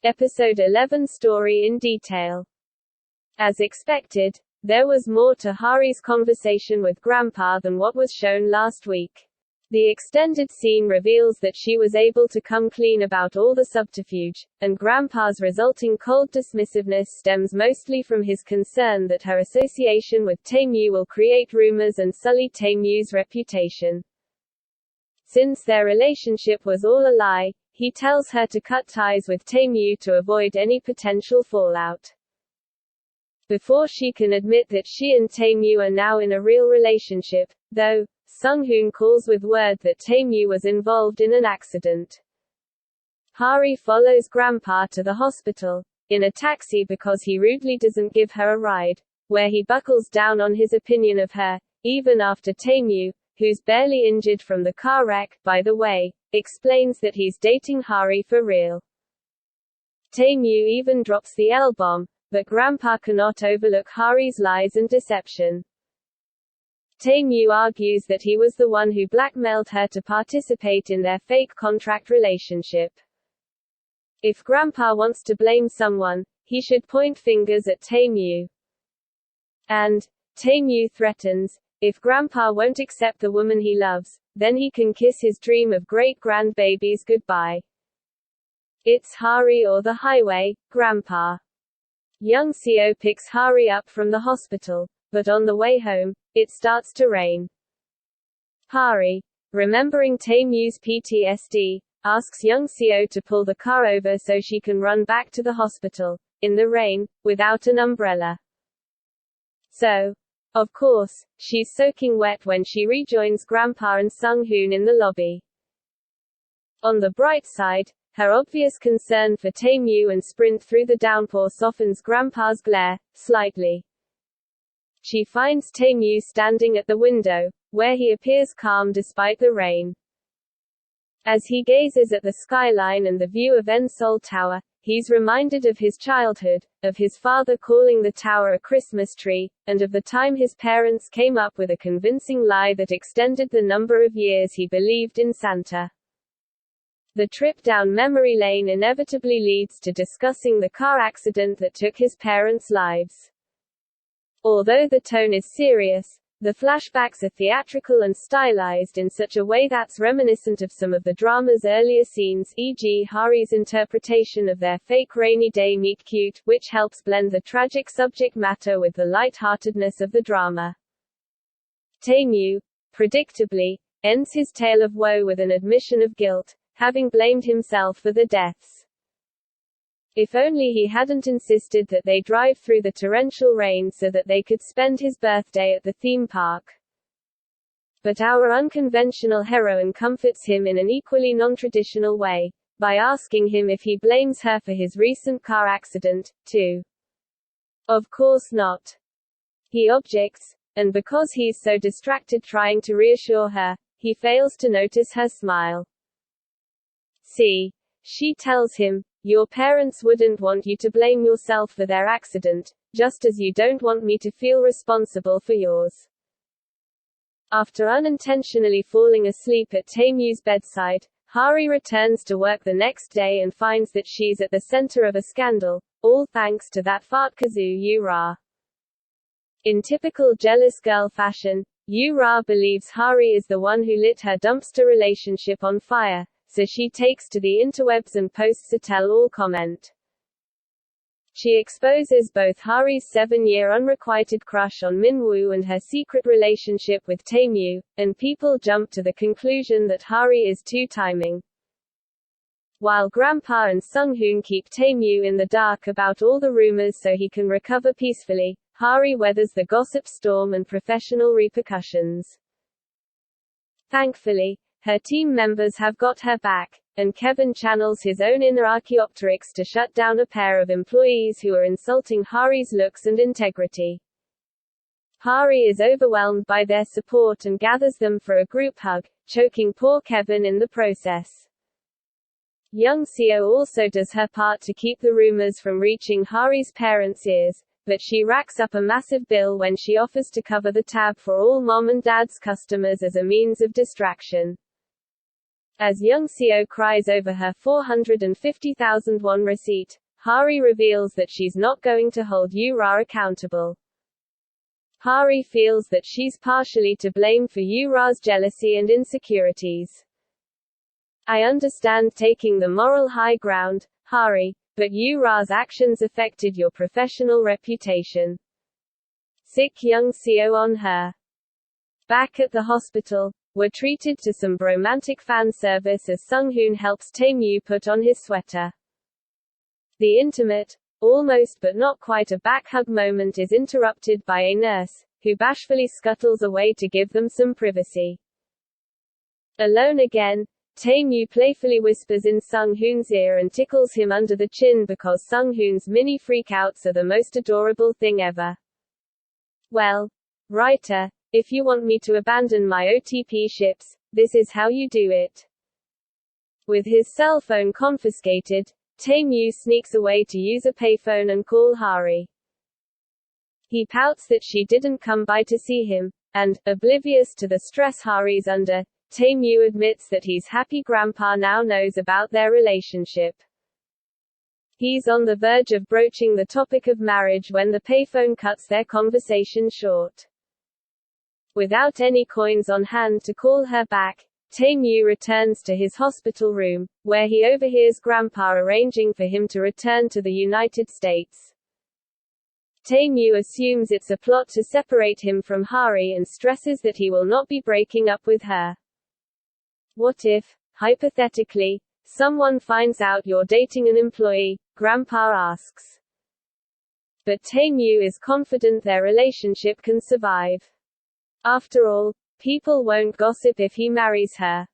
Episode 11 story in detail. As expected, there was more to Hari's conversation with Grandpa than what was shown last week. The extended scene reveals that she was able to come clean about all the subterfuge, and Grandpa's resulting cold dismissiveness stems mostly from his concern that her association with Taemu will create rumors and sully Taemu's reputation. Since their relationship was all a lie, he tells her to cut ties with Taemu to avoid any potential fallout. Before she can admit that she and Taemu are now in a real relationship, though, Sung-hoon calls with word that Taemu was involved in an accident. Hari follows Grandpa to the hospital, in a taxi because he rudely doesn't give her a ride, where he buckles down on his opinion of her, even after Taemu, who's barely injured from the car wreck, by the way, explains that he's dating Hari for real. Taemu even drops the L-bomb, but Grandpa cannot overlook Hari's lies and deception. Taemu argues that he was the one who blackmailed her to participate in their fake contract relationship. If Grandpa wants to blame someone, he should point fingers at Taemu. And Taemu threatens, if Grandpa won't accept the woman he loves, then he can kiss his dream of great-grandbabies goodbye. It's Hari or the highway, Grandpa. Young Seo picks Hari up from the hospital, but on the way home, it starts to rain. Hari, remembering Taemu's PTSD, asks young Seo to pull the car over so she can run back to the hospital, in the rain, without an umbrella. So, of course, she's soaking wet when she rejoins Grandpa and Sung-hoon in the lobby. On the bright side, her obvious concern for Taemu and sprint through the downpour softens Grandpa's glare, slightly. She finds Taemu standing at the window, where he appears calm despite the rain. As he gazes at the skyline and the view of Seoul Tower, he's reminded of his childhood, of his father calling the tower a Christmas tree, and of the time his parents came up with a convincing lie that extended the number of years he believed in Santa. The trip down memory lane inevitably leads to discussing the car accident that took his parents' lives. Although the tone is serious, the flashbacks are theatrical and stylized in such a way that's reminiscent of some of the drama's earlier scenes, e.g. Hari's interpretation of their fake rainy day meet cute, which helps blend the tragic subject matter with the light-heartedness of the drama. Taemu, predictably, ends his tale of woe with an admission of guilt, having blamed himself for the deaths. If only he hadn't insisted that they drive through the torrential rain so that they could spend his birthday at the theme park. But our unconventional heroine comforts him in an equally non-traditional way, by asking him if he blames her for his recent car accident, too. Of course not. He objects, and because he's so distracted trying to reassure her, he fails to notice her smile. See, she tells him, your parents wouldn't want you to blame yourself for their accident, just as you don't want me to feel responsible for yours. After unintentionally falling asleep at Taemu's bedside, Hari returns to work the next day and finds that she's at the center of a scandal, all thanks to that fart kazoo Yu-ra. In typical jealous girl fashion, Yu-ra believes Hari is the one who lit her dumpster relationship on fire, so she takes to the interwebs and posts a tell-all comment. She exposes both Hari's 7-year unrequited crush on Minwoo and her secret relationship with Taemu, and people jump to the conclusion that Hari is two-timing. While Grandpa and Sung-hoon keep Taemu in the dark about all the rumors so he can recover peacefully, Hari weathers the gossip storm and professional repercussions. Thankfully, her team members have got her back, and Kevin channels his own inner Archaeopteryx to shut down a pair of employees who are insulting Hari's looks and integrity. Hari is overwhelmed by their support and gathers them for a group hug, choking poor Kevin in the process. Young Seo also does her part to keep the rumors from reaching Hari's parents' ears, but she racks up a massive bill when she offers to cover the tab for all mom and dad's customers as a means of distraction. As young Seo cries over her 450,000 won receipt, Hari reveals that she's not going to hold Ura accountable. Hari feels that she's partially to blame for Ura's jealousy and insecurities. I understand taking the moral high ground, Hari, but Ura's actions affected your professional reputation. Sick young Seo on her. Back at the hospital, we're treated to some bromantic fan service as Sung-hoon helps Tae-mu put on his sweater. The intimate, almost but not quite a back hug moment is interrupted by a nurse, who bashfully scuttles away to give them some privacy. Alone again, Tae-mu playfully whispers in Sung-hoon's ear and tickles him under the chin because Sung-hoon's mini freakouts are the most adorable thing ever. Well, writer, if you want me to abandon my OTP ships, this is how you do it. With his cell phone confiscated, Tae-mu sneaks away to use a payphone and call Hari. He pouts that she didn't come by to see him, and, oblivious to the stress Hari's under, Tae-mu admits that he's happy Grandpa now knows about their relationship. He's on the verge of broaching the topic of marriage when the payphone cuts their conversation short. Without any coins on hand to call her back, Tae-mu returns to his hospital room, where he overhears Grandpa arranging for him to return to the United States. Tae-mu assumes it's a plot to separate him from Hari and stresses that he will not be breaking up with her. What if, hypothetically, someone finds out you're dating an employee? Grandpa asks. But Tae-mu is confident their relationship can survive. After all, people won't gossip if he marries her.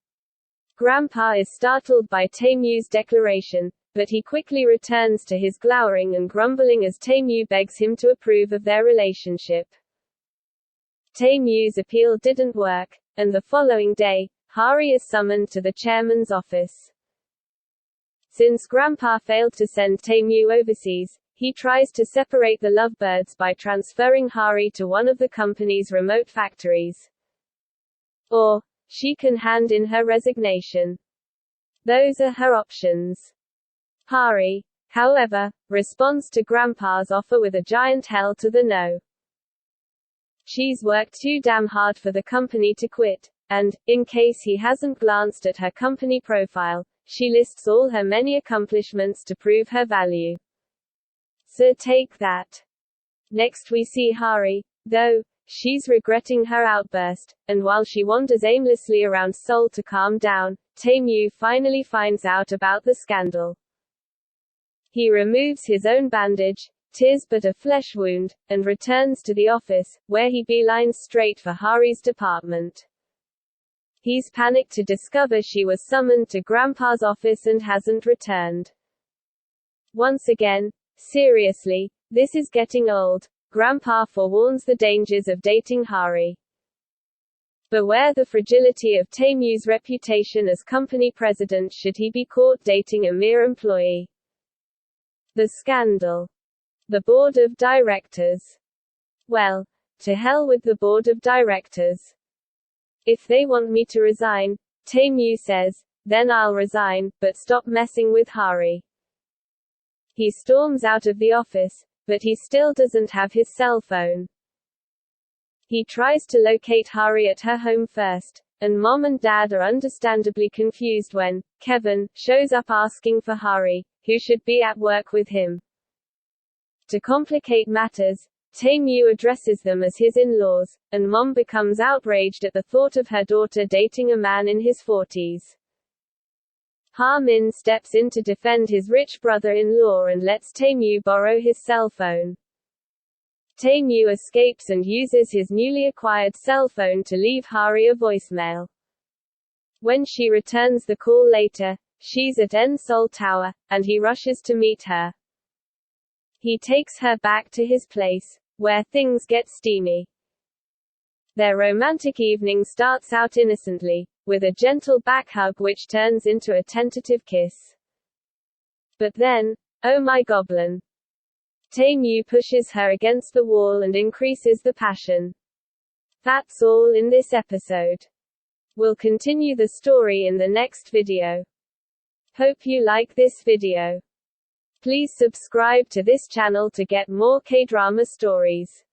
Grandpa is startled by Tae-mu's declaration, but he quickly returns to his glowering and grumbling as Tae-mu begs him to approve of their relationship. Tae-mu's appeal didn't work, and the following day, Hari is summoned to the chairman's office. Since Grandpa failed to send Tae-mu overseas, he tries to separate the lovebirds by transferring Hari to one of the company's remote factories. Or, she can hand in her resignation. Those are her options. Hari, however, responds to Grandpa's offer with a giant hell to the no. She's worked too damn hard for the company to quit, and, in case he hasn't glanced at her company profile, she lists all her many accomplishments to prove her value. So take that. Next we see Hari, though, she's regretting her outburst, and while she wanders aimlessly around Seoul to calm down, Tae-mu finally finds out about the scandal. He removes his own bandage, 'tis but a flesh wound, and returns to the office, where he beelines straight for Hari's department. He's panicked to discover she was summoned to Grandpa's office and hasn't returned. Once again, seriously, this is getting old. Grandpa forewarns the dangers of dating Hari. Beware the fragility of Tae-mu's reputation as company president should he be caught dating a mere employee. The scandal. The board of directors. Well, to hell with the board of directors. If they want me to resign, Tae-mu says, then I'll resign, but stop messing with Hari. He storms out of the office, but he still doesn't have his cell phone. He tries to locate Hari at her home first, and Mom and Dad are understandably confused when Kevin shows up asking for Hari, who should be at work with him. To complicate matters, Tae-mu addresses them as his in-laws, and Mom becomes outraged at the thought of her daughter dating a man in his 40s. Ha-min steps in to defend his rich brother-in-law and lets Tae-mu borrow his cell phone. Tae-mu escapes and uses his newly acquired cell phone to leave Hari a voicemail. When she returns the call later, she's at Seoul Tower, and he rushes to meet her. He takes her back to his place, where things get steamy. Their romantic evening starts out innocently, with a gentle back hug which turns into a tentative kiss. But then, oh my goblin. Tae-mu pushes her against the wall and increases the passion. That's all in this episode. We'll continue the story in the next video. Hope you like this video. Please subscribe to this channel to get more K-drama stories.